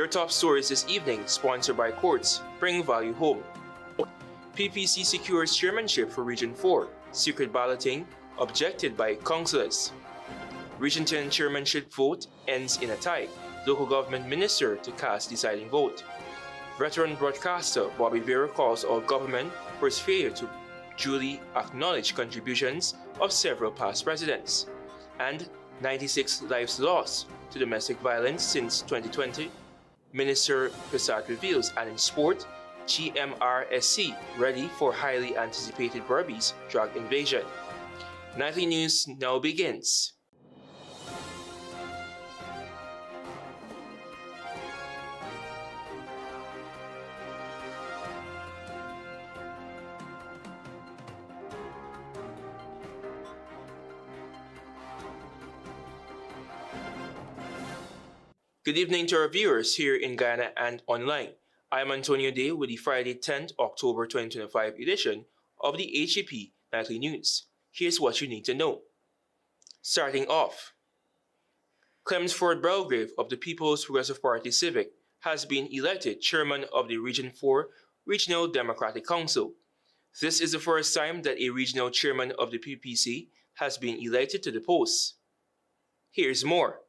Your top stories this evening, sponsored by Courts, bring value home. PPC secures chairmanship for Region 4, secret balloting, objected by councillors. Region 10 chairmanship vote ends in a tie, local government minister to cast deciding vote. Veteran broadcaster Bobby VIEIRA calls out government for its failure to duly acknowledge contributions of several past presidents. And 96 lives lost to domestic violence since 2020. Minister PERSAUD reveals, and in sport, GMRSC ready for highly anticipated Berbice drug invasion. Nightly news now begins. Good evening to our viewers here in Guyana and online. I am Antonio Day with the Friday 10th October 2025 edition of the HGP Nightly News. Here's what you need to know. Starting off, Clemsford Belgrave of the People's Progressive Party Civic has been elected chairman of the Region 4 Regional Democratic Council. This is the first time that a regional chairman of the PPC has been elected to the post. Here's more.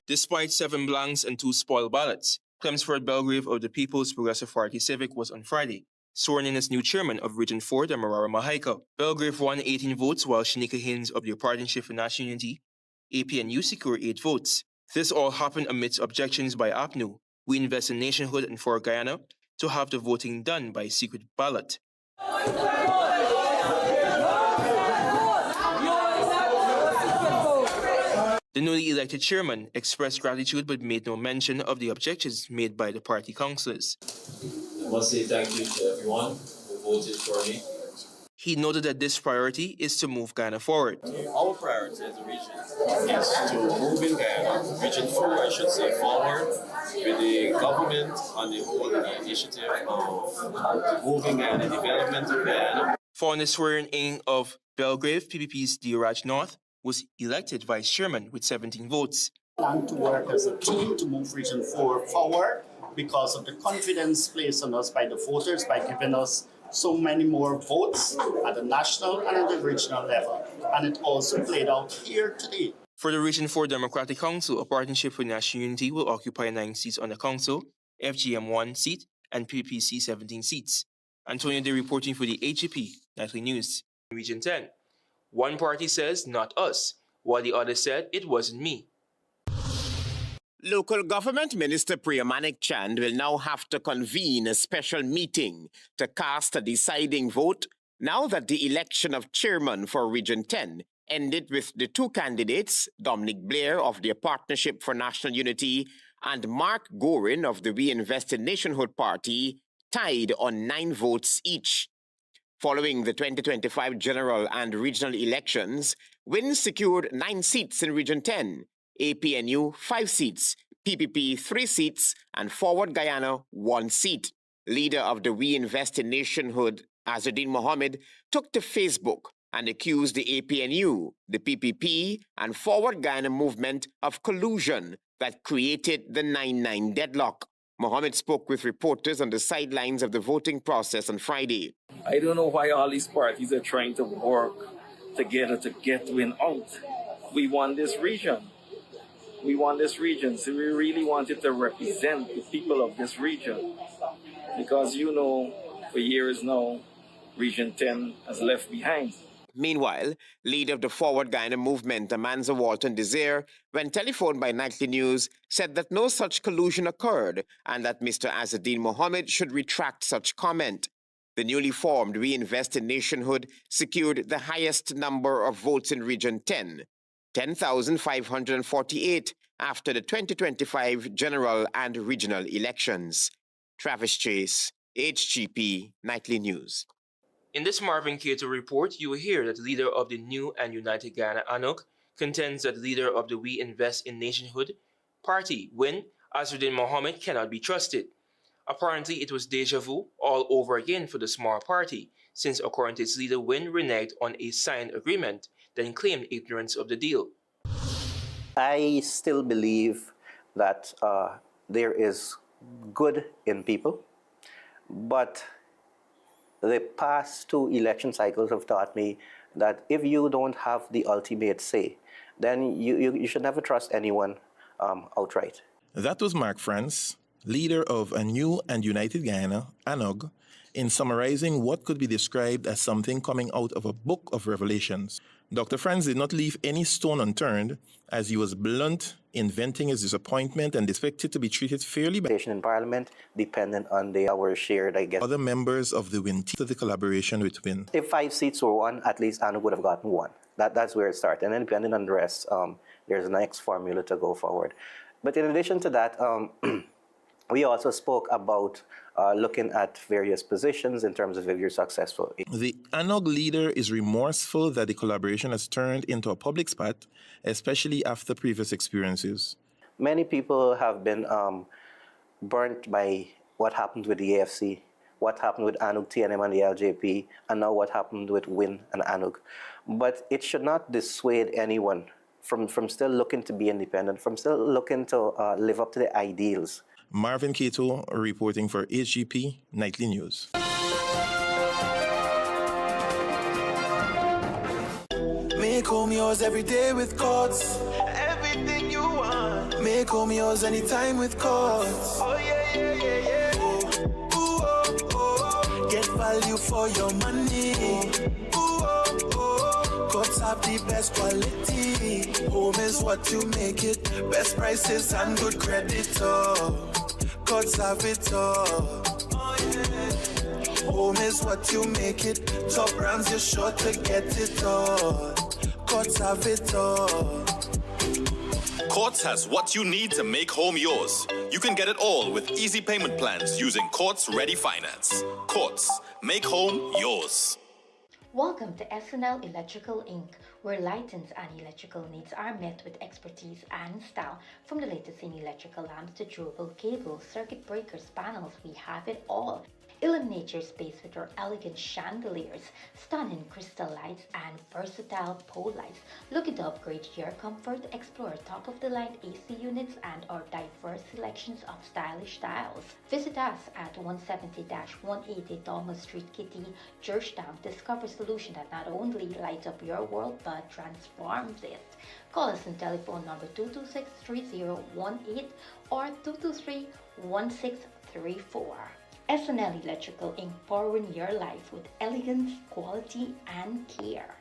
Despite 7 blanks and 2 spoiled ballots, Clemsford Belgrave of the People's Progressive Party Civic was on Friday sworn in as new chairman of Region 4, the Marara Mahaika. Belgrave won 18 votes, while Shanika Haynes of the Partnership for National Unity, APNU, secured 8 votes. This all happened amidst objections by APNU, We Invest in Nationhood, and for Guyana to have the voting done by secret ballot. The newly elected chairman expressed gratitude but made no mention of the objections made by the party councillors. I must say thank you to everyone who voted for me. He noted that this priority is to move Guyana forward. Our priority as a region is to move in Guyana, Region 4 I should say, forward with the government on the whole initiative of moving Guyana, development of Guyana. Following the swearing-in of Belgrave, PPP's DRH North was elected vice chairman with 17 votes. Plan to work as a team to move Region 4 forward because of the confidence placed on us by the voters by giving us so many more votes at the national and at the regional level. And it also played out here today. For the Region 4 Democratic Council, a partnership for National Unity will occupy 9 seats on the council, FGM 1 seat, and PPC 17 seats. Antonio Day reporting for the HGP Nightly News. Region 10. One party says, not us, while the other said, it wasn't me. Local Government Minister Priyamanik Chand will now have to convene a special meeting to cast a deciding vote now that the election of chairman for Region 10 ended with the 2 candidates, Dominic Blair of the Partnership for National Unity and Mark Gorin of the We Invest in Nationhood Party, tied on 9 votes each. Following the 2025 general and regional elections, WIN secured 9 seats in Region 10, APNU 5 seats, PPP 3 seats, and Forward Guyana 1 seat. Leader of the We Invest in Nationhood, Azzuddin Mohammed, took to Facebook and accused the APNU, the PPP, and Forward Guyana movement of collusion that created the 9-9 deadlock. Mohammed spoke with reporters on the sidelines of the voting process on Friday. I don't know why all these parties are trying to work together to get WIN out. We want this region. We want this region, so we really wanted to represent the people of this region. Because you know, for years now, Region 10 has left behind. Meanwhile, leader of the Forward Guyana movement, Amanza Walton Desire, when telephoned by Nightly News, said that no such collusion occurred and that Mr. Azzuddin Mohammed should retract such comment. The newly formed We Invest in Nationhood secured the highest number of votes in Region 10, 10,548, after the 2025 general and regional elections. Travis Chase, HGP Nightly News. In this Marvin Cato report, you will hear that the leader of the New and United Guyana, Anok, contends that the leader of the We Invest in Nationhood party, WIN, Azzuddin Mohammed, cannot be trusted. Apparently, it was deja vu all over again for the small party, since according to its leader, WIN reneged on a signed agreement, then claimed ignorance of the deal. I still believe that there is good in people, but the past 2 election cycles have taught me that if you don't have the ultimate say, then you should never trust anyone outright. That was Mark France, leader of a new and united Guyana, ANOG, in summarizing what could be described as something coming out of a book of revelations. Dr. France did not leave any stone unturned, as he was blunt in venting his disappointment and expected to be treated fairly by In Parliament, dependent on our shared, I guess. other members of the WIN team to the collaboration with WIN. If 5 seats were won, at least ANOG would have gotten 1. That's where it started. And then depending on the rest, there's a next formula to go forward. But in addition to that, we also spoke about looking at various positions in terms of if you're successful. The ANOG leader is remorseful that the collaboration has turned into a public spat, especially after previous experiences. Many people have been burnt by what happened with the AFC, what happened with ANOG, TNM, and the LJP, and now what happened with WIN and ANOG. But it should not dissuade anyone from still looking to be independent, from still looking to live up to the ideals. Marvin Cato reporting for HGP Nightly News. Make home yours every day with Courts. Everything you want. Make home yours anytime with Courts. Oh yeah, yeah, yeah, yeah. Ooh, oh, oh. Get value for your money. Ooh, oh, oh. Courts have the best quality. Home is what you make it. Best prices and good credit. Oh. Courts have it all. Oh, yeah. Home is what you make it. Top brands, you're sure to get it all. Courts have it all. Courts has what you need to make home yours. You can get it all with easy payment plans using Courts Ready Finance. Courts, make home yours. Welcome to SNL Electrical Inc., where lighting and electrical needs are met with expertise and style. From the latest in electrical lamps to durable cables, circuit breakers, panels, we have it all. Illuminate your space with our elegant chandeliers, stunning crystal lights, and versatile pole lights. Looking to upgrade your comfort? Explore top-of-the-line AC units and our diverse selections of stylish styles. Visit us at 170-180 Thomas Street, Kitty, Georgetown. Discover a solution that not only lights up your world but transforms it. Call us on telephone number 226-3018 or 223-1634. SNL Electrical Inc. powering your life with elegance, quality, and care.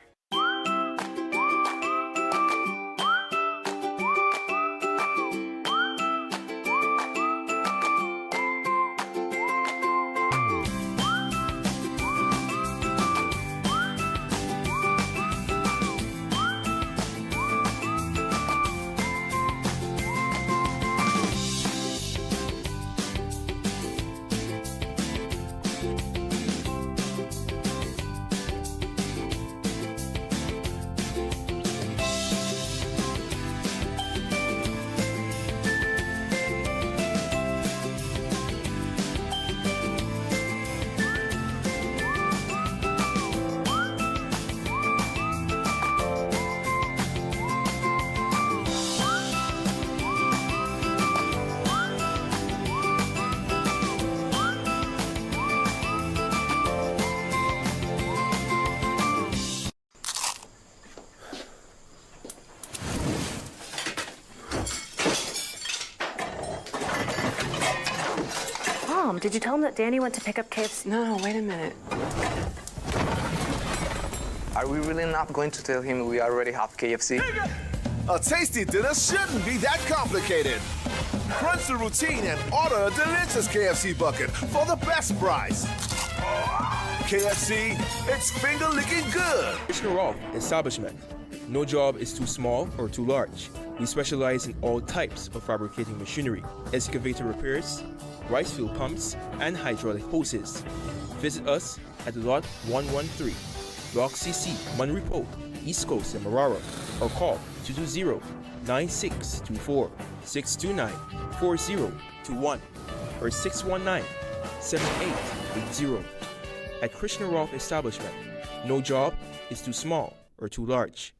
Mom, did you tell him that Danny went to pick up KFC? No, wait a minute. Are we really not going to tell him we already have KFC? A tasty dinner shouldn't be that complicated. Crunch the routine and order a delicious KFC bucket for the best price. KFC, it's finger-licking good. Commissioner Establishment. No job is too small or too large. We specialize in all types of fabricating machinery, excavator repairs, rice field pumps, and hydraulic hoses. Visit us at Lot 113, Block CC, Manripo, East Coast, and Marara, or call 220-9624, 629-4021, or 619-7880. At Krishna Rolf Establishment, no job is too small or too large.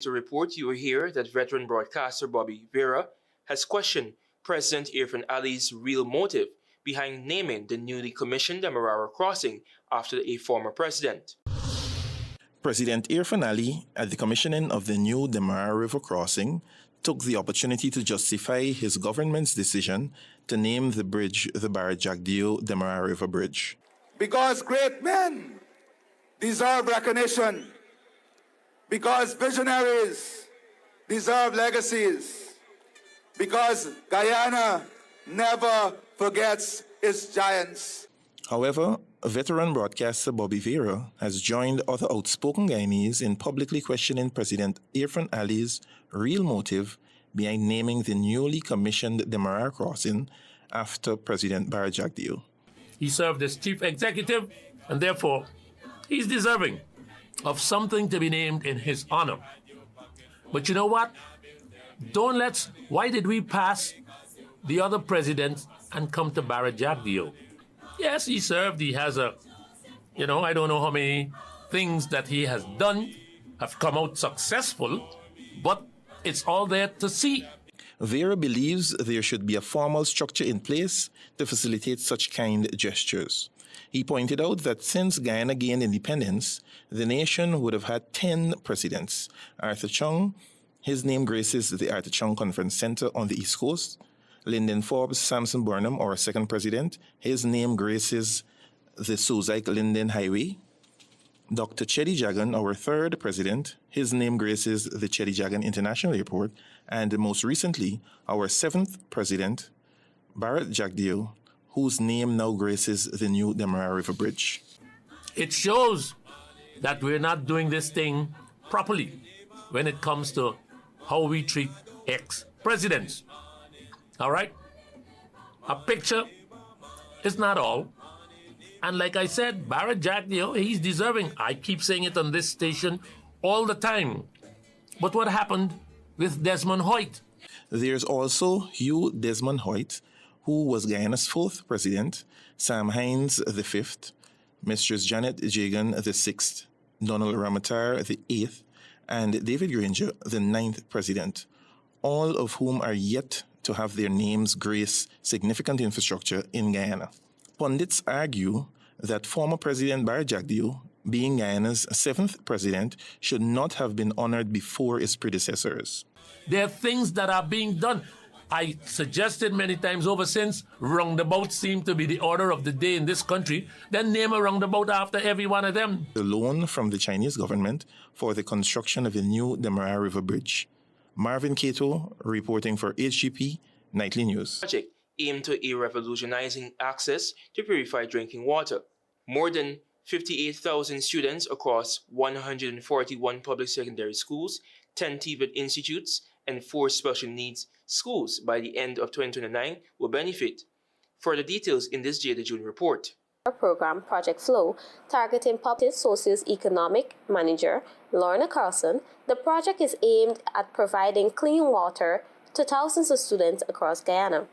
To report, you will hear that veteran broadcaster Bobby VIEIRA has questioned President Irfaan Ali's real motive behind naming the newly commissioned Demerara crossing after a former president. President Irfaan Ali, at the commissioning of the new Demerara River crossing, took the opportunity to justify his government's decision to name the bridge the Barrett Jagdeo Demerara River Bridge. Because great men deserve recognition, because visionaries deserve legacies, because Guyana never forgets its giants. However, veteran broadcaster Bobby VIEIRA has joined other outspoken Guyanese in publicly questioning President Irfaan Ali's real motive behind naming the newly commissioned Demerara crossing after President Barrett Jagdeo. He served as chief executive, and therefore he's deserving of something to be named in his honor. But you know what? Why did we pass the other presidents and come to Barrett Jagdeo? Yes, he served. He has I don't know how many things that he has done have come out successful, but it's all there to see. VIEIRA believes there should be a formal structure in place to facilitate such kind gestures. He pointed out that since Guyana gained independence, the nation would have had 10 presidents. Arthur Chung, his name graces the Arthur Chung Conference Center on the East Coast. Lyndon Forbes Sampson Burnham, our second president, his name graces the Suzaik-Linden Highway. Dr. Cheddi Jagan, our third president, his name graces the Cheddi Jagan International Airport. And most recently, our seventh president, Barrett Jagdeo, whose name now graces the new Demerara River Bridge. It shows that we're not doing this thing properly when it comes to how we treat ex-presidents. All right? A picture is not all. And like I said, Barrett Jagdeo, he's deserving. I keep saying it on this station all the time. But what happened with Desmond Hoyt? There's also Hugh Desmond Hoyt, who was Guyana's fourth president, Sam Hines V, Mistress Janet Jagan VI, Donald Ramatar VIII, and David Granger, the ninth president, all of whom are yet to have their names grace significant infrastructure in Guyana. Pundits argue that former President Barrett Jagdeo, being Guyana's seventh president, should not have been honored before his predecessors. There are things that are being done. I suggested many times over since roundabouts seem to be the order of the day in this country, then name a roundabout after every one of them. The loan from the Chinese government for the construction of a new Demerara River Bridge. Marvin Cato reporting for HGP Nightly News. Project aimed to revolutionizing access to purified drinking water. More than 58,000 students across 141 public secondary schools, 10 TVET institutes, and 4 special needs schools by the end of 2029 will benefit. Further details in this J. June report. Our program, Project Flow, targeting public socio-economic manager Lorna Carlson, the project is aimed at providing clean water to thousands of students across Guyana.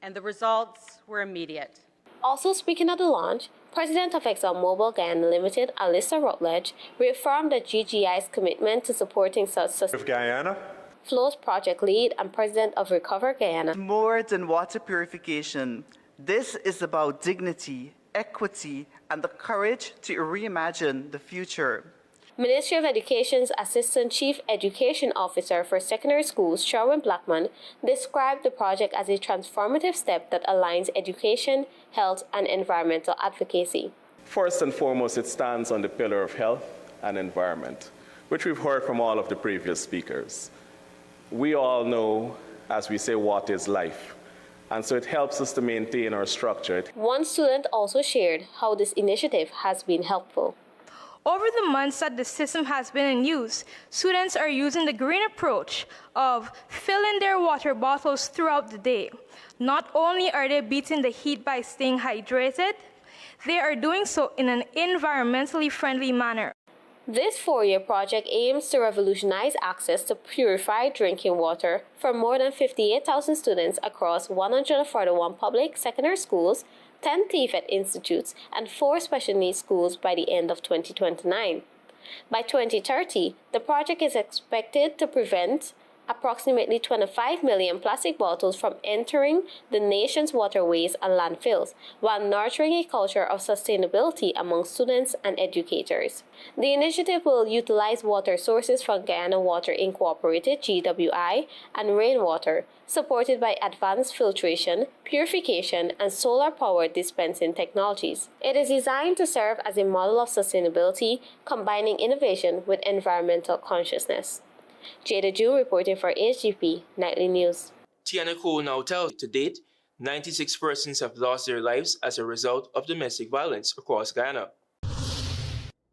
And the results were immediate. Also speaking at the launch, President of ExxonMobil Guyana Limited, Alyssa Rutledge, reaffirmed the GGI's commitment to supporting such Guyana. Flow's project lead and president of Recover Guyana. More than water purification, this is about dignity, equity, and the courage to reimagine the future. Ministry of Education's Assistant Chief Education Officer for Secondary Schools, Sherwin Blackman, described the project as a transformative step that aligns education, health, and environmental advocacy. First and foremost, it stands on the pillar of health and environment, which we've heard from all of the previous speakers. We all know, as we say, water is life, and so it helps us to maintain our structure. One student also shared how this initiative has been helpful. Over the months that the system has been in use, students are using the green approach of filling their water bottles throughout the day. Not only are they beating the heat by staying hydrated, they are doing so in an environmentally friendly manner. This 4-year project aims to revolutionize access to purified drinking water for more than 58,000 students across 141 public secondary schools, 10 TVET institutes, and 4 special needs schools by the end of 2029. By 2030, the project is expected to prevent approximately 25 million plastic bottles from entering the nation's waterways and landfills, while nurturing a culture of sustainability among students and educators. The initiative will utilize water sources from Guyana Water Incorporated (GWI) and rainwater, supported by advanced filtration, purification, and solar-powered dispensing technologies. It is designed to serve as a model of sustainability, combining innovation with environmental consciousness. Jada Ju reporting for HGP Nightly News. Tianaco now tells to date, 96 persons have lost their lives as a result of domestic violence across Guyana.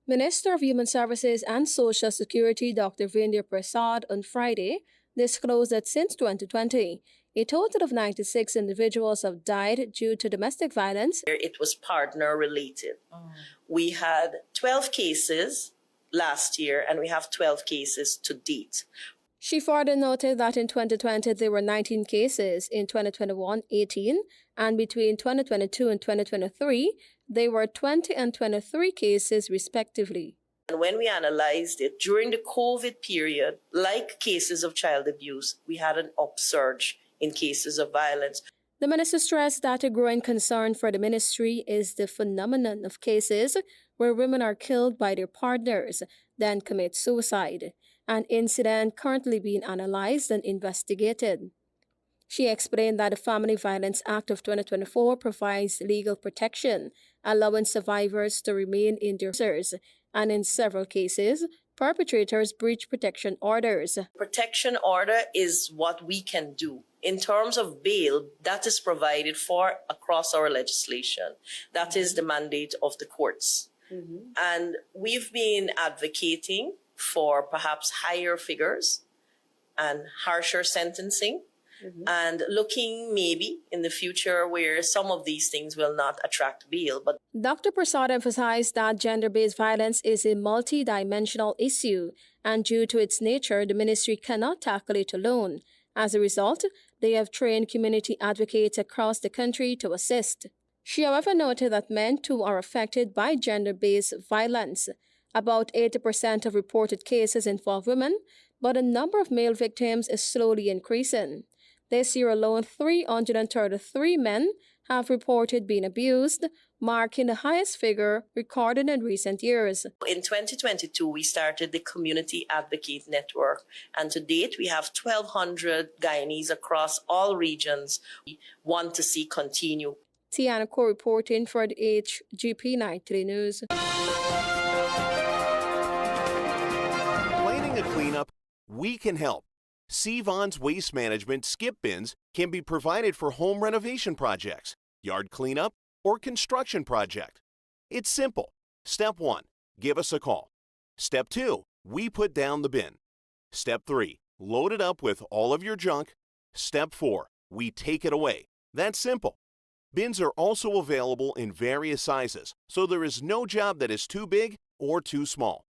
Minister of Human Services and Social Security Dr. VIEIRA PERSAUD on Friday disclosed that since 2020, a total of 96 individuals have died due to domestic violence. It was partner related. We had 12 cases last year, and we have 12 cases to date. She further noted that in 2020 there were 19 cases, in 2021 18, and between 2022 and 2023 there were 20 and 23 cases respectively. And when we analyzed it, during the COVID period, like cases of child abuse, we had an upsurge in cases of violence. The minister stressed that a growing concern for the ministry is the phenomenon of cases where women are killed by their partners, then commit suicide, an incident currently being analyzed and investigated. She explained that the Family Violence Act of 2024 provides legal protection, allowing survivors to remain in their houses, and in several cases, perpetrators breach protection orders. Protection order is what we can do. In terms of bail, that is provided for across our legislation. That is the mandate of the courts. And we've been advocating for perhaps higher figures and harsher sentencing, and looking maybe in the future where some of these things will not attract bail. But Dr. PERSAUD emphasized that gender-based violence is a multi-dimensional issue, and due to its nature, the ministry cannot tackle it alone. As a result, they have trained community advocates across the country to assist. She, however, noted that men too are affected by gender-based violence. About 80% of reported cases involve women, but the number of male victims is slowly increasing. This year alone, 333 men have reported being abused, marking the highest figure recorded in recent years. in 2022, we started the Community Advocate Network, and to date, we have 1,200 Guyanese across all regions we want to see continue. Tianaco reporting for the HGP Nightly News. Planning a cleanup? We can help. Sevon's Waste Management skip bins can be provided for home renovation projects, yard cleanup, or construction project. It's simple. Step 1, give us a call. Step 2, we put down the bin. Step 3, load it up with all of your junk. Step 4, we take it away. That's simple. Bins are also available in various sizes, so there is no job that is too big or too small.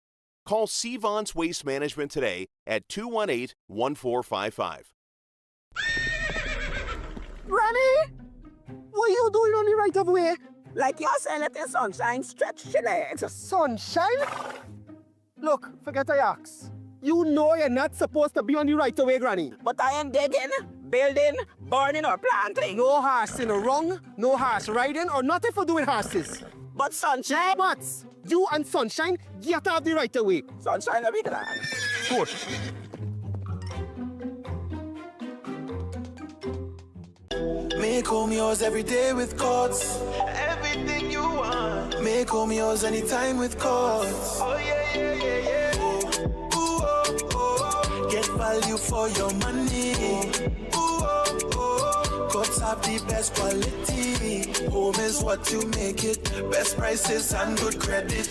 Call Sevon's Waste Management today at 218-1455. Granny, what are you doing on the right of way? Like you're saying let the sunshine stretch your legs. Sunshine? Look, forget I ask. You know you're not supposed to be on the right of way, Granny. But I am digging, building, burning, or planting. No horsing wrong, no horse riding, or nothing for doing horses. But Sunshine? What? You and Sunshine get out the right of way. Sunshine, I'll be glad. Good. Make home yours every day with Courts. Everything you want. Make home yours anytime with Courts. Oh yeah, yeah, yeah, yeah. Get value for your money. Courts have the best quality. Home is what you make it. Best prices and good credit.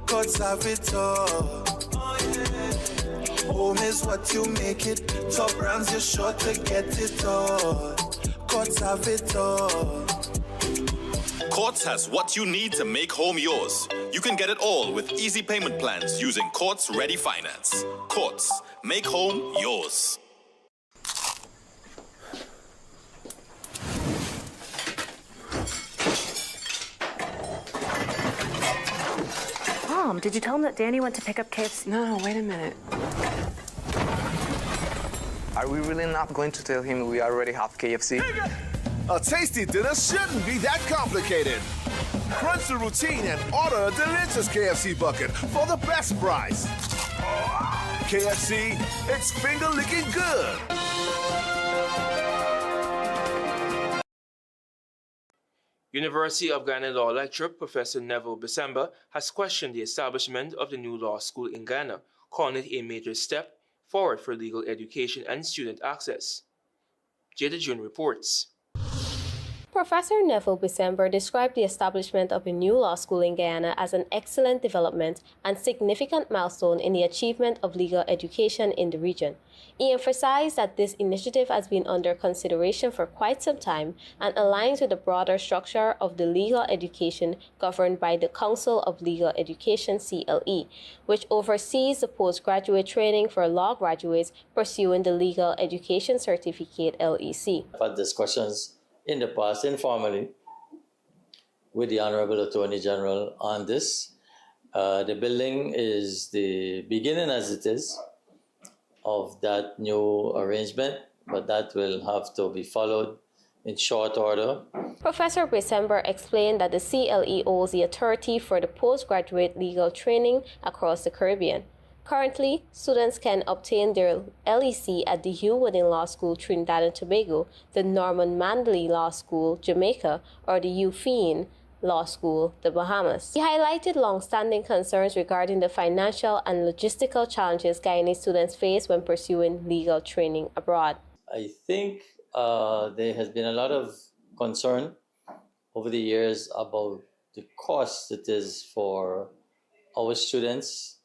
Courts have it all. Home is what you make it. Top brands, you're sure to get it all. Courts have it all. Courts has what you need to make home yours. You can get it all with easy payment plans using Courts Ready Finance. Courts, make home yours. Mom, did you tell him that Danny went to pick up KFC? No, wait a minute. Are we really not going to tell him we already have KFC? A tasty dinner shouldn't be that complicated. Crunch the routine and order a delicious KFC bucket for the best price. KFC, it's finger-licking good. University of Guyana Law lecturer Professor Neville Bisemba has questioned the establishment of the new law school in Guyana, calling it a major step forward for legal education and student access. Jada June reports. Professor Neville Bisemba described the establishment of a new law school in Guyana as an excellent development and significant milestone in the achievement of legal education in the region. He emphasized that this initiative has been under consideration for quite some time and aligns with the broader structure of the legal education governed by the Council of Legal Education (CLE), which oversees the postgraduate training for law graduates pursuing the Legal Education Certificate (LEC). I've had discussions in the past, informally, with the Honorable Attorney General on this. The building is the beginning, as it is, of that new arrangement, but that will have to be followed in short order. Professor Bisemba explained that the CLE holds the authority for the postgraduate legal training across the Caribbean. Currently, students can obtain their LEC at the Hugh Woodin Law School, Trinidad and Tobago, the Norman Manley Law School, Jamaica, or the UFIN Law School, the Bahamas. He highlighted long-standing concerns regarding the financial and logistical challenges Guyanese students face when pursuing legal training abroad. I think there has been a lot of concern over the years about the cost it is for our students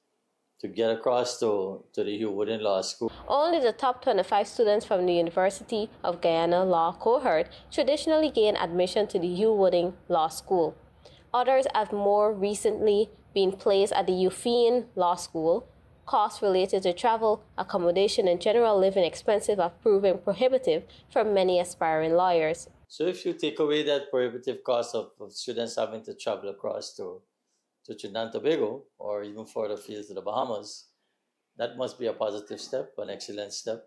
to get across to the Hugh Woodin Law School. Only the top 25 students from the University of Guyana Law cohort traditionally gain admission to the Hugh Woodin Law School. Others have more recently been placed at the UFIN Law School. Costs related to travel, accommodation, and general living expenses have proven prohibitive for many aspiring lawyers. So if you take away that prohibitive cost of students having to travel across to Trinidad and Tobago, or even further afield to the Bahamas, that must be a positive step, an excellent step.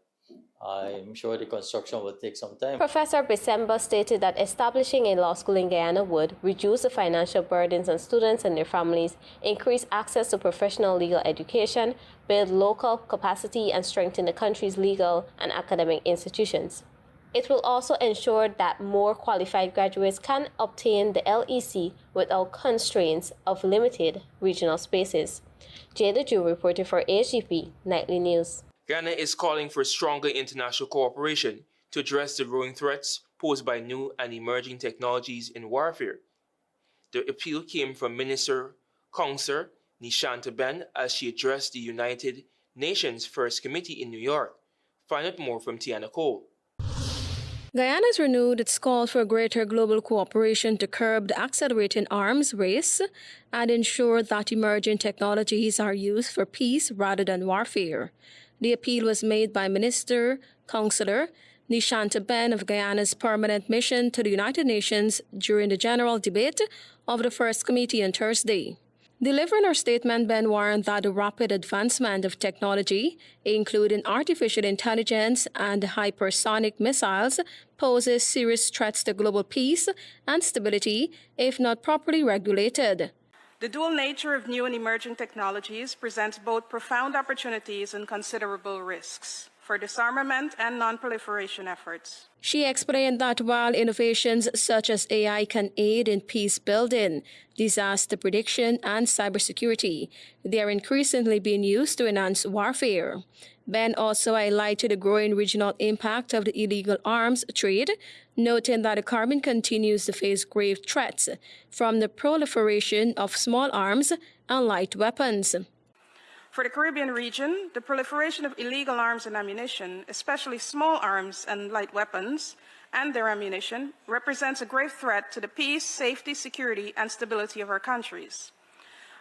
I'm sure the construction will take some time. Professor Bisemba stated that establishing a law school in Guyana would reduce the financial burdens on students and their families, increase access to professional legal education, build local capacity, and strengthen the country's legal and academic institutions. It will also ensure that more qualified graduates can obtain the LEC without constraints of limited regional spaces. Jada Ju reported for HGP Nightly News. Guyana is calling for stronger international cooperation to address the growing threats posed by new and emerging technologies in warfare. The appeal came from Minister Councillor Nishanta Ben as she addressed the United Nations First Committee in New York. Find out more from Tiana Cole. Guyana has renewed its call for greater global cooperation to curb the accelerating arms race and ensure that emerging technologies are used for peace rather than warfare. The appeal was made by Minister Councillor Nishanta Ben of Guyana's permanent mission to the United Nations during the general debate of the First Committee on Thursday. Delivering her statement, Ben warned that the rapid advancement of technology, including artificial intelligence and hypersonic missiles, poses serious threats to global peace and stability if not properly regulated. The dual nature of new and emerging technologies presents both profound opportunities and considerable risks for disarmament and non-proliferation efforts. She explained that while innovations such as AI can aid in peace building, disaster prediction, and cybersecurity, they are increasingly being used to enhance warfare. Ben also highlighted the growing regional impact of the illegal arms trade, noting that the Caribbean continues to face grave threats from the proliferation of small arms and light weapons. For the Caribbean region, the proliferation of illegal arms and ammunition, especially small arms and light weapons, and their ammunition, represents a grave threat to the peace, safety, security, and stability of our countries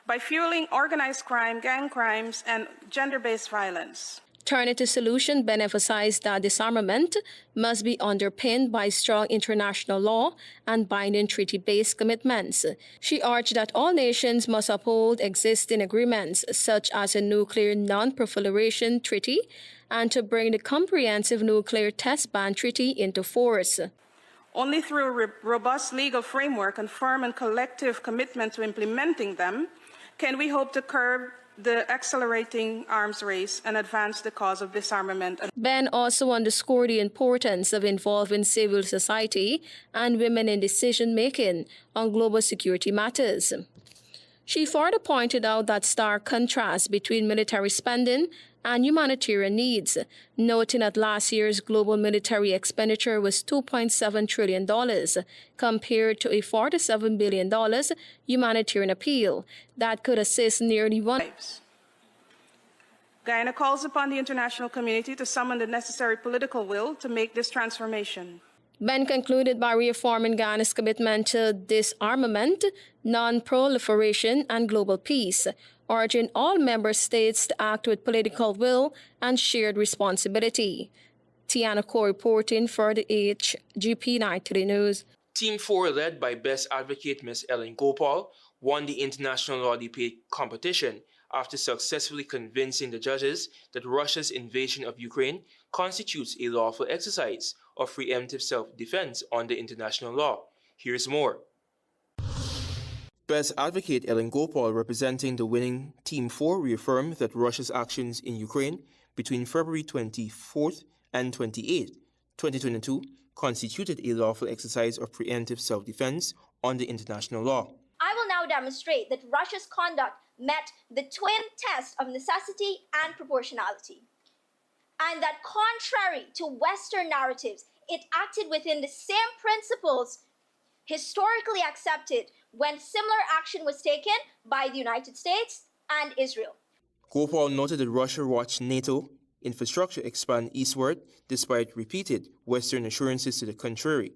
by fueling organized crime, gang crimes, and gender-based violence. Turning to solution, Ben emphasized that disarmament must be underpinned by strong international law and binding treaty-based commitments. She urged that all nations must uphold existing agreements, such as a nuclear non-proliferation treaty, and to bring the Comprehensive Nuclear Test Ban Treaty into force. Only through a robust legal framework and firm and collective commitment to implementing them can we hope to curb the accelerating arms race and advance the cause of disarmament. Ben also underscored the importance of involving civil society and women in decision-making on global security matters. She further pointed out that stark contrast between military spending and humanitarian needs, noting that last year's global military expenditure was $2.7 trillion, compared to a $47 billion humanitarian appeal that could assist nearly one. Guyana calls upon the international community to summon the necessary political will to make this transformation. Ben concluded by reaffirming Guyana's commitment to disarmament, non-proliferation, and global peace, urging all member states to act with political will and shared responsibility. Tiana Ko reporting for the HGP Nightly News. Team 4, led by Best Advocate Ms. Ellen Gopal, won the International Law Debate competition after successfully convincing the judges that Russia's invasion of Ukraine constitutes a lawful exercise of preemptive self-defense under international law. Here's more. Best Advocate Ellen Gopal, representing the winning Team 4, reaffirmed that Russia's actions in Ukraine between February 24th and 28th, 2022, constituted a lawful exercise of preemptive self-defense under international law. I will now demonstrate that Russia's conduct met the twin test of necessity and proportionality, and that contrary to Western narratives, it acted within the same principles historically accepted when similar action was taken by the United States and Israel. Gopal noted that Russia watched NATO infrastructure expand eastward despite repeated Western assurances to the contrary.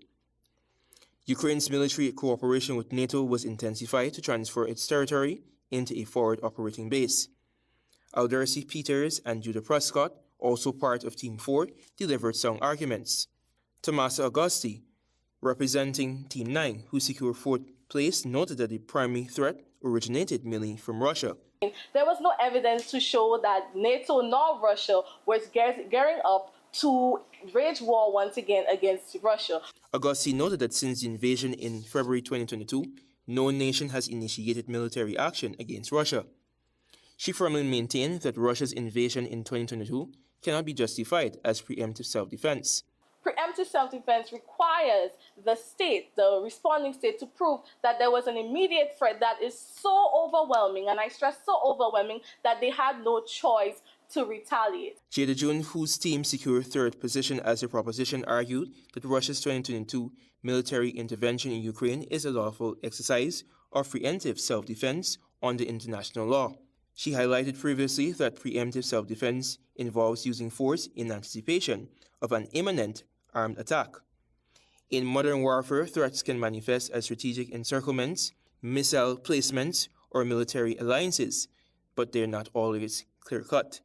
Ukraine's military cooperation with NATO was intensified to transfer its territory into a forward operating base. Aldersi Peters and Judah Prescott, also part of Team 4, delivered sound arguments. Tomasa Augusti, representing Team 9, who secured fourth place, noted that the primary threat originated mainly from Russia. There was no evidence to show that NATO nor Russia was gearing up to wage war once again against Russia. Augusti noted that since the invasion in February 2022, no nation has initiated military action against Russia. She firmly maintained that Russia's invasion in 2022 cannot be justified as preemptive self-defense. Preemptive self-defense requires the state, the responding state, to prove that there was an immediate threat that is so overwhelming, and I stress so overwhelming, that they had no choice to retaliate. Jada June, whose team secured third position as the proposition, argued that Russia's 2022 military intervention in Ukraine is a lawful exercise of preemptive self-defense under international law. She highlighted previously that preemptive self-defense involves using force in anticipation of an imminent armed attack. In modern warfare, threats can manifest as strategic encirclements, missile placements, or military alliances, but they're not always clear-cut.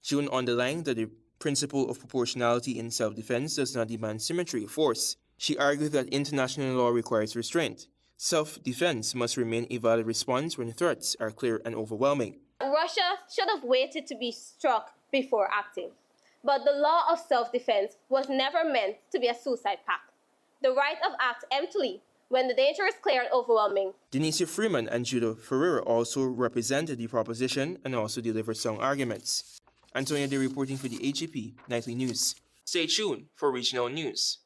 June underlined that the principle of proportionality in self-defense does not demand symmetry of force. She argued that international law requires restraint. Self-defense must remain a valid response when threats are clear and overwhelming. Russia should have waited to be struck before acting. But the law of self-defense was never meant to be a suicide pact. The right of act emptily when the danger is clear and overwhelming. Denise Freeman and Judah Ferreira also represented the proposition and also delivered some arguments. Antonia Day reporting for the HGP Nightly News. Stay tuned for regional news.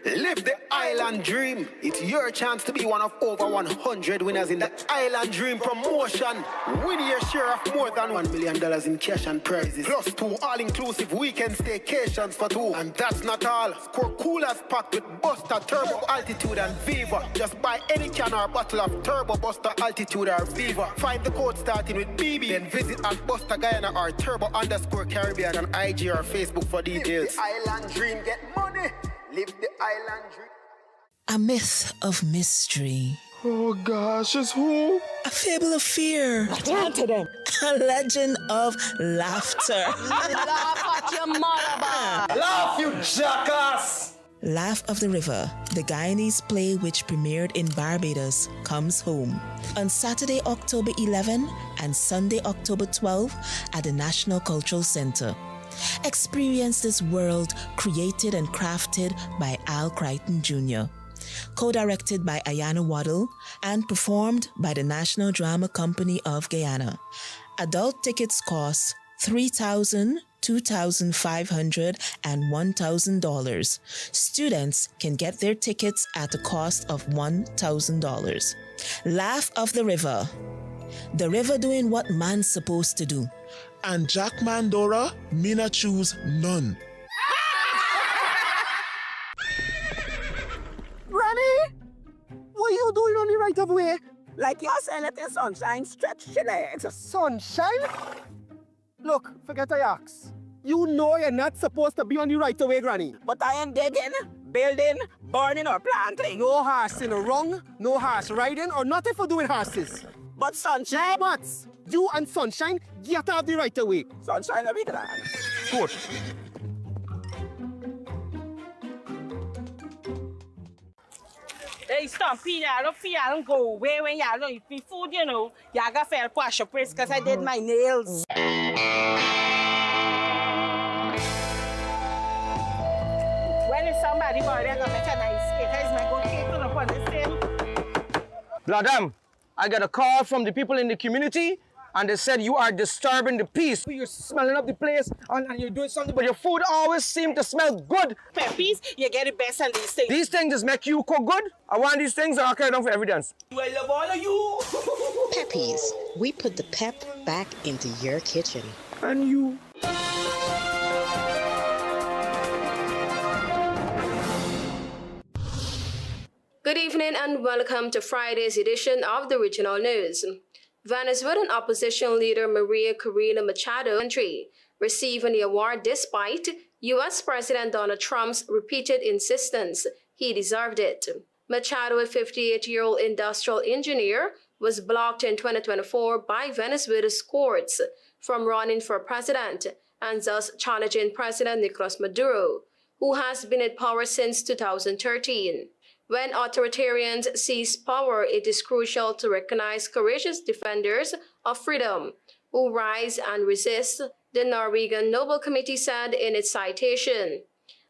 Live the island dream. It's your chance to be one of over 100 winners in the Island Dream promotion. Win your share of more than $1 million in cash and prizes, plus 2 all-inclusive weekend staycations for 2. And that's not all. Score coolers packed with Buster, Turbo, Altitude, and Viva. Just buy any can or bottle of Turbo, Buster, Altitude, or Viva. Find the code starting with BB, then visit at Buster Guyana or Turbo_Caribbean on IG or Facebook for details. Live the island dream, get money. Live the island dream. A myth of mystery Oh gosh, it's who? A fable of fear. Turn to them. A legend of laughter. Laugh at your mother. Laugh, you jackass. Laugh of the River, the Guyanese play which premiered in Barbados, comes home on Saturday, October 11 and Sunday, October 12 at the National Cultural Center. Experience this world created and crafted by Al Crichton Jr., co-directed by Ayana Waddle and performed by the National Drama Company of Guyana. Adult tickets cost $3,000, $2,500, and $1,000. Students can get their tickets at a cost of $1,000. Laugh of the River. The river doing what man's supposed to do. And Jack Mandora, Mina choose none. Granny, what are you doing on the right of way? Like you're saying it in sunshine, stretch your legs. Sunshine? Look, forget I ask. You know you're not supposed to be on the right of way, Granny. But I ain't digging, building, burning, or planting. No horsing wrong, no horse riding, or nothing for doing horses. But Sunshine? What? You and Sunshine get out the right of way. Sunshine, I'll be glad. Good. Hey, Stumpy, I don't feel I don't go away when you don't eat me food, you know. You got fell wash your place because I did my nails. When is somebody boy, they're gonna make a nice cake. Here's my good cake on upon this thing. Madam, I got a call from the people in the community and they said you are disturbing the peace. You're smelling up the place and you're doing something, but your food always seems to smell good. Peppies, you get the best on these things. These things just make you cook good. I want these things and I'll carry them for evidence. I love all of you. Peppies, we put the pep back into your kitchen. And you. Good evening and welcome to Friday's edition of the Regional News. Venezuelan opposition leader Maria Corina Machado receiving the award despite U.S. President Donald Trump's repeated insistence he deserved it. Machado, a 58-year-old industrial engineer, was blocked in 2024 by Venezuela's courts from running for president and thus challenging President Nicolas Maduro, who has been in power since 2013. When authoritarians seize power, it is crucial to recognize courageous defenders of freedom who rise and resist, the Norwegian Nobel Committee said in its citation.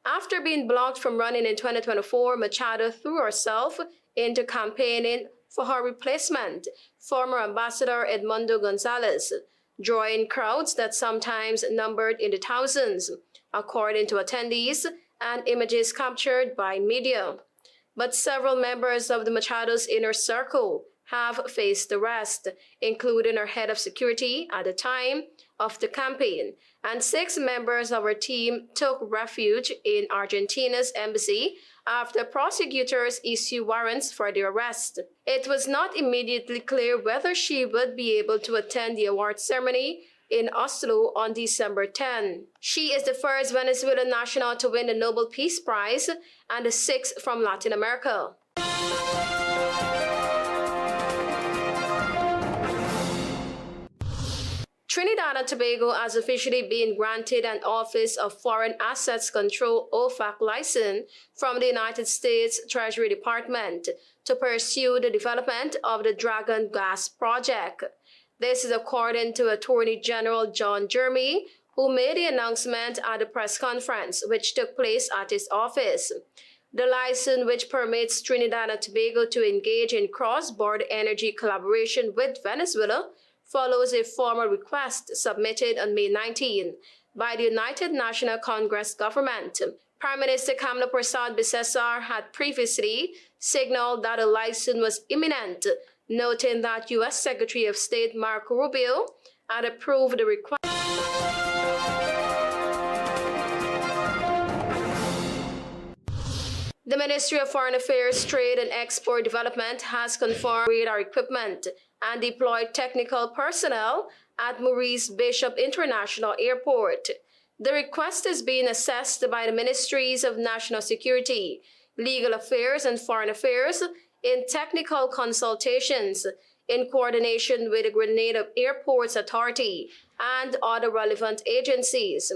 After being blocked from running in 2024, Machado threw herself into campaigning for her replacement, former Ambassador Edmundo Gonzalez, drawing crowds that sometimes numbered in the thousands, according to attendees and images captured by media. But several members of the Machado's inner circle have faced arrest, including her head of security at the time of the campaign, and 6 members of her team took refuge in Argentina's embassy after prosecutors issued warrants for their arrest. It was not immediately clear whether she would be able to attend the award ceremony in Oslo on December 10. She is the first Venezuelan national to win the Nobel Peace Prize and the 6th from Latin America. Trinidad and Tobago has officially been granted an Office of Foreign Assets Control OFAC license from the United States Treasury Department to pursue the development of the Dragon Gas Project. This is according to Attorney General John Jeremy, who made the announcement at the press conference, which took place at his office. The license, which permits Trinidad and Tobago to engage in cross-border energy collaboration with Venezuela, follows a formal request submitted on May 19 by the United National Congress government. Prime Minister Kamla Persad-Bissessar had previously signaled that a license was imminent, noting that U.S. Secretary of State Marco Rubio had approved the request. The Ministry of Foreign Affairs, Trade and Export Development has confirmed radar equipment and deployed technical personnel at Maurice Bishop International Airport. The request is being assessed by the Ministries of National Security, Legal Affairs and Foreign Affairs in technical consultations in coordination with the Grenada Airports Authority and other relevant agencies.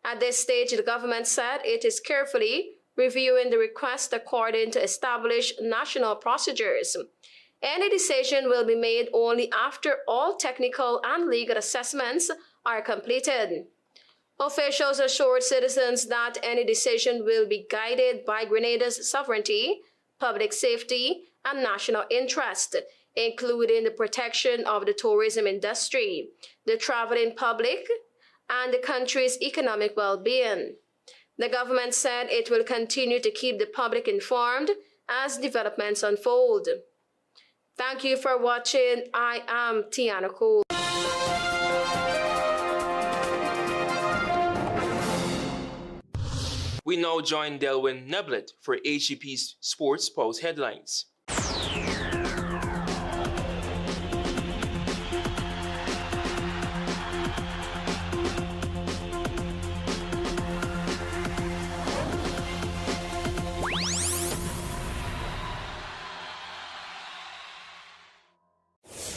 At this stage, the government said it is carefully reviewing the request according to established national procedures. Any decision will be made only after all technical and legal assessments are completed. Officials assured citizens that any decision will be guided by Grenada's sovereignty, public safety, and national interest, including the protection of the tourism industry, the traveling public, and the country's economic well-being. The government said it will continue to keep the public informed as developments unfold. Thank you for watching. I am Tiana Cole. We now join Delwyn Neblet for HGP's Sports Pulse headlines.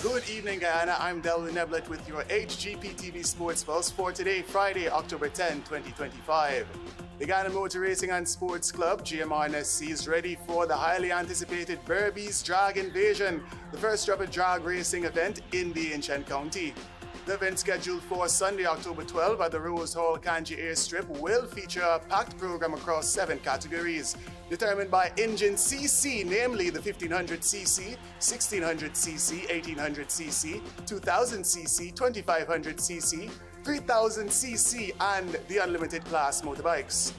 Good evening, Guyana. I'm Delwyn Neblet with your HGP TV Sports Pulse for today, Friday, October 10, 2025. The Guyana Motor Racing and Sports Club, GMRNSC, is ready for the highly anticipated Berbice Drag Invasion, the first ever drag racing event in the Incheon County. The event, scheduled for Sunday, October 12 at the Rose Hall Kanji Airstrip, will feature a packed program across 7 categories, determined by engine CC, namely the 1500cc, 1600cc, 1800cc, 2000cc, 2500cc, 3000cc, and the unlimited class motorbikes.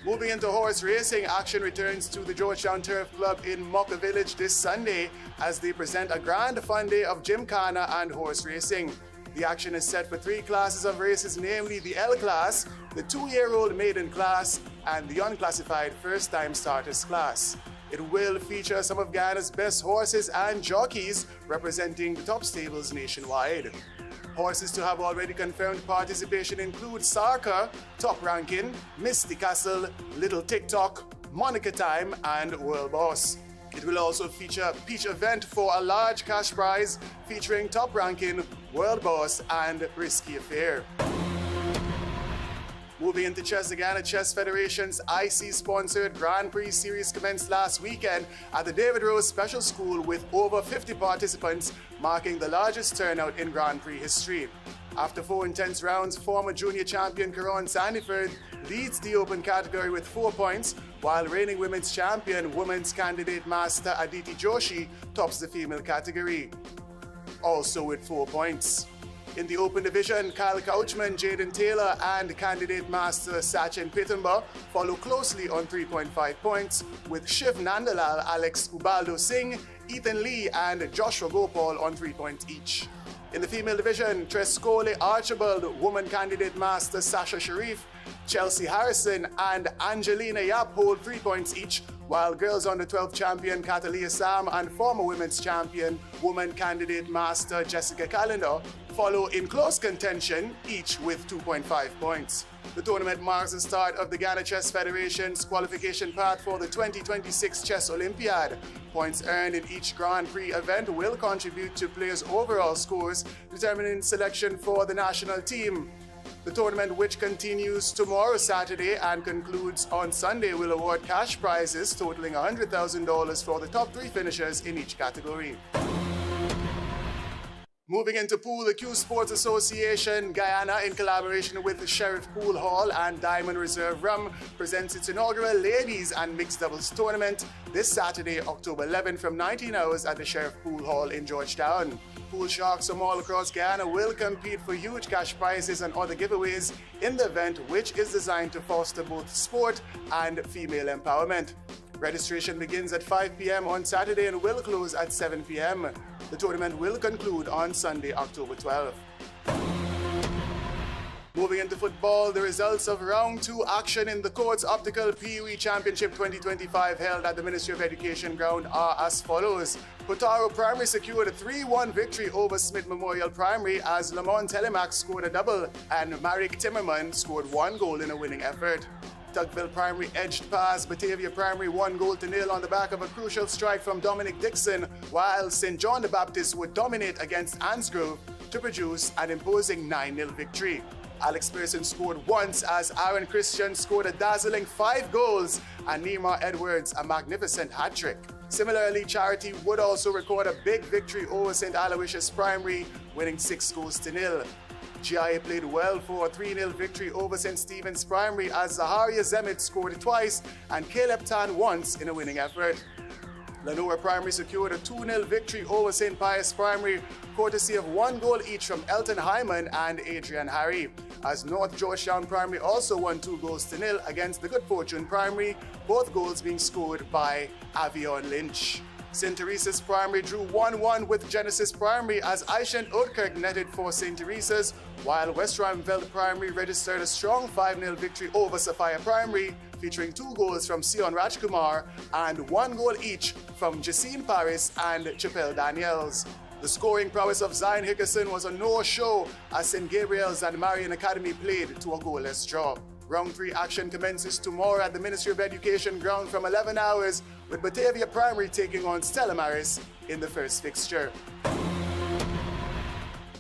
Moving into horse racing, action returns to the Georgetown Turf Club in Mocha Village this Sunday as they present a grand fun day of gymkhana and horse racing. The action is set for 3 classes of races, namely the L class, the 2-year-old maiden class, and the unclassified first-time starters class. It will feature some of Guyana's best horses and jockeys representing the top stables nationwide. Horses to have already confirmed participation include Sarka, Top Ranking, Misty Castle, Little TikTok, Monica Time, and World Boss. It will also feature a Peach event for a large cash prize featuring Top Ranking, World Boss, and Risky Affair. Moving into chess, the Guyana Chess Federation's IC-sponsored Grand Prix Series commenced last weekend at the David Rose Special School with over 50 participants, marking the largest turnout in Grand Prix history. After 4 intense rounds, former junior champion Karan Sandiford leads the open category with 4 points, while reigning women's champion, women's candidate master Aditi Joshi tops the female category, also with 4 points. In the open division, Kyle Couchman, Jaden Taylor, and candidate master Sachin Pitamba follow closely on 3.5 points, with Shiv Nandalal, Alex Ubaldo Singh, Ethan Lee, and Joshua Gopal on 3 points each. In the female division, Trescole Archibald, woman candidate master Sasha Sharif, Chelsea Harrison, and Angelina Yap hold 3 points each, while girls under 12 champion Catalia Sam and former women's champion, woman candidate master Jessica Calendar follow in close contention, each with 2.5 points. The tournament marks the start of the Guyana Chess Federation's qualification path for the 2026 Chess Olympiad. Points earned in each Grand Prix event will contribute to players' overall scores, determining selection for the national team. The tournament, which continues tomorrow, Saturday, and concludes on Sunday, will award cash prizes totaling $100,000 for the top 3 finishers in each category. Moving into pool, the Q Sports Association Guyana, in collaboration with the Sheriff Pool Hall and Diamond Reserve Rum, presents its inaugural ladies and mixed doubles tournament this Saturday, October 11, from 19 hours at the Sheriff Pool Hall in Georgetown. Pool sharks from all across Guyana will compete for huge cash prizes and other giveaways in the event, which is designed to foster both sport and female empowerment. Registration begins at 5 p.m. on Saturday and will close at 7 p.m. The tournament will conclude on Sunday, October 12th. Moving into football, the results of Round 2 action in the Courts Optical PUE Championship 2025 held at the Ministry of Education ground are as follows. Potaro Primary secured a 3-1 victory over Smith Memorial Primary as Lamont Telemac scored a double and Marek Timmerman scored 1 goal in a winning effort. Tugville Primary edged past Batavia Primary 1-0 on the back of a crucial strike from Dominic Dixon, while St. John the Baptist would dominate against Ansgrove to produce an imposing 9-0 victory. Alex Pearson scored once as Aaron Christian scored a dazzling 5 goals and Nima Edwards a magnificent hat-trick. Similarly, Charity would also record a big victory over St. Aloysius Primary, winning 6-0. GIA played well for a 3-0 victory over St. Stephen's Primary as Zaharia Zemit scored twice and Caleb Tan once in a winning effort. Lenore Primary secured a 2-0 victory over St. Pius Primary, courtesy of 1 goal each from Elton Hyman and Adrian Harry, as North Georgetown Primary also won 2-0 against the Good Fortune Primary, both goals being scored by Avion Lynch. St. Teresa's Primary drew 1-1 with Genesis Primary as Aishan Oudkirk netted for St. Teresa's, while West Ruimveldt Primary registered a strong 5-0 victory over Sophia Primary, featuring 2 goals from Sion Rajkumar and 1 goal each from Jacine Paris and Chappelle Daniels. The scoring prowess of Zion Hickerson was a no-show as St. Gabriel's and Marian Academy played to a goalless draw. Round 3 action commences tomorrow at the Ministry of Education ground from 11 hours, with Batavia Primary taking on Stella Maris in the first fixture.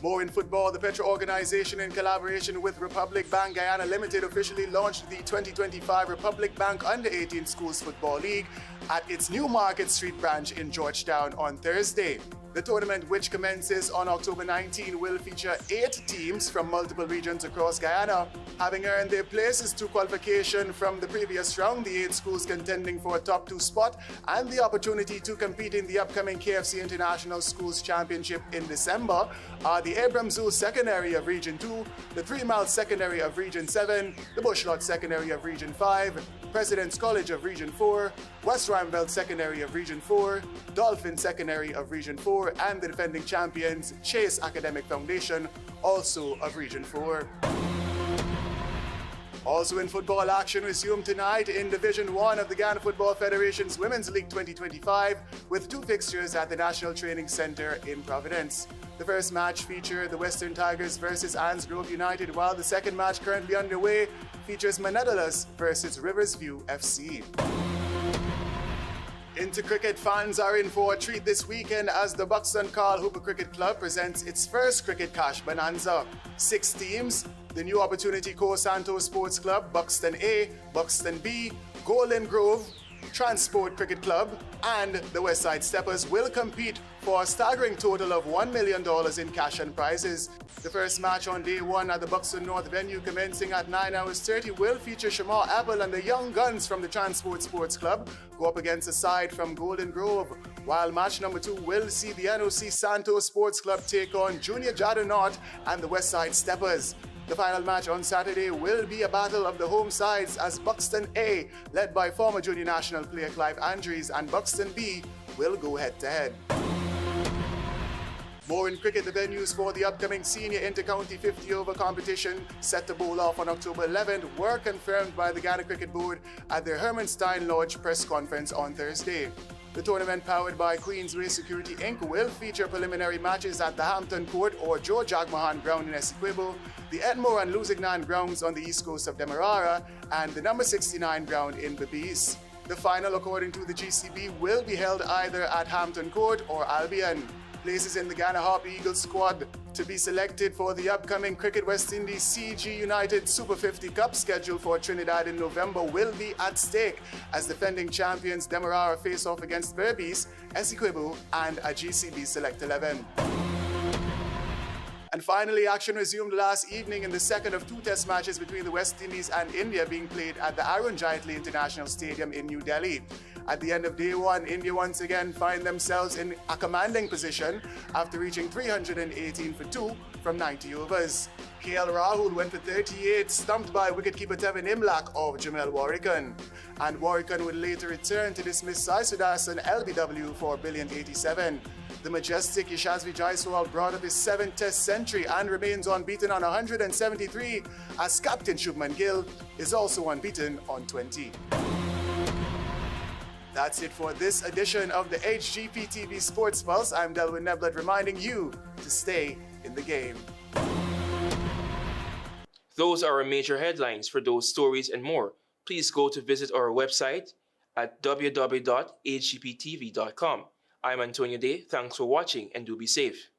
More in football, the Petro organization in collaboration with Republic Bank Guyana Limited officially launched the 2025 Republic Bank Under-18 Schools Football League at its New Market Street branch in Georgetown on Thursday. The tournament, which commences on October 19, will feature 8 teams from multiple regions across Guyana. Having earned their places to qualification from the previous round, the 8 schools contending for a top 2 spot and the opportunity to compete in the upcoming KFC International Schools Championship in December are the Abram Zoo Second Area of Region 2, the 3 Mile Second Area of Region 7, the Bushlot Second Area of Region 5, President's College of Region 4, West Ruimveldt Second Area of Region 4, Dolphin Second Area of Region 4, and the defending champions Chase Academic Foundation, also of Region 4. Also in football, action resumed tonight in Division 1 of the Guyana Football Federation's Women's League 2025 with 2 fixtures at the National Training Center in Providence. The first match featured the Western Tigers versus Ansgrove United, while the second match currently underway features Manadalas versus Riversview FC. Into cricket, fans are in for a treat this weekend as the Buxton Carl Hooper Cricket Club presents its first Cricket Cash Bonanza. 6 teams, the New Opportunity Coast Santos Sports Club, Buxton A, Buxton B, Golden Grove, Transport Cricket Club, and the Westside Steppers will compete for a staggering total of $1 million in cash and prizes. The first match on day 1 at the Buxton North venue, commencing at 9:30, will feature Shamar Apple and the Young Guns from the Transport Sports Club go up against a side from Golden Grove, while match number 2 will see the NOC Santos Sports Club take on Junior Jadonot and the Westside Steppers. The final match on Saturday will be a battle of the home sides as Buxton A, led by former junior national player Clive Andrews, and Buxton B will go head-to-head. More in cricket, the venues for the upcoming Senior Inter-County 50-over competition set to bowl off on October 11th were confirmed by the Guyana Cricket Board at their Hermanstein Lodge press conference on Thursday. The tournament, powered by Queensway Security Inc., will feature preliminary matches at the Hampton Court or Joe Jagmahan Ground in Essequibo, the Edmore and Lusignan grounds on the east coast of Demerara, and the number 69 ground in Belize. The final, according to the GCB, will be held either at Hampton Court or Albion. Places in the Guyana Harp Eagles squad to be selected for the upcoming Cricket West Indies CG United Super 50 Cup scheduled for Trinidad in November will be at stake as defending champions Demerara face off against Berbice, Essequibo, and a GCB Select 11. And finally, action resumed last evening in the second of 2 test matches between the West Indies and India being played at the Arun Jaitley International Stadium in New Delhi. At the end of day 1, India once again find themselves in a commanding position after reaching 318 for 2 from 90 overs. KL Rahul went for 38, stumped by wicketkeeper Tevin Imlak of Jamel Warrican. And Warrican would later return to dismiss Sai Sudarsan LBW for brilliant 87. The majestic Yashasvi Jaiswal brought up his 7th test century and remains unbeaten on 173, as captain Shubman Gill is also unbeaten on 20. That's it for this edition of the HGP TV Sports Pulse. I'm Delwyn Neblet reminding you to stay in the game. Those are our major headlines. For those stories and more, please go to visit our website at www.hgptv.com. I'm Antonio Day. Thanks for watching and do be safe.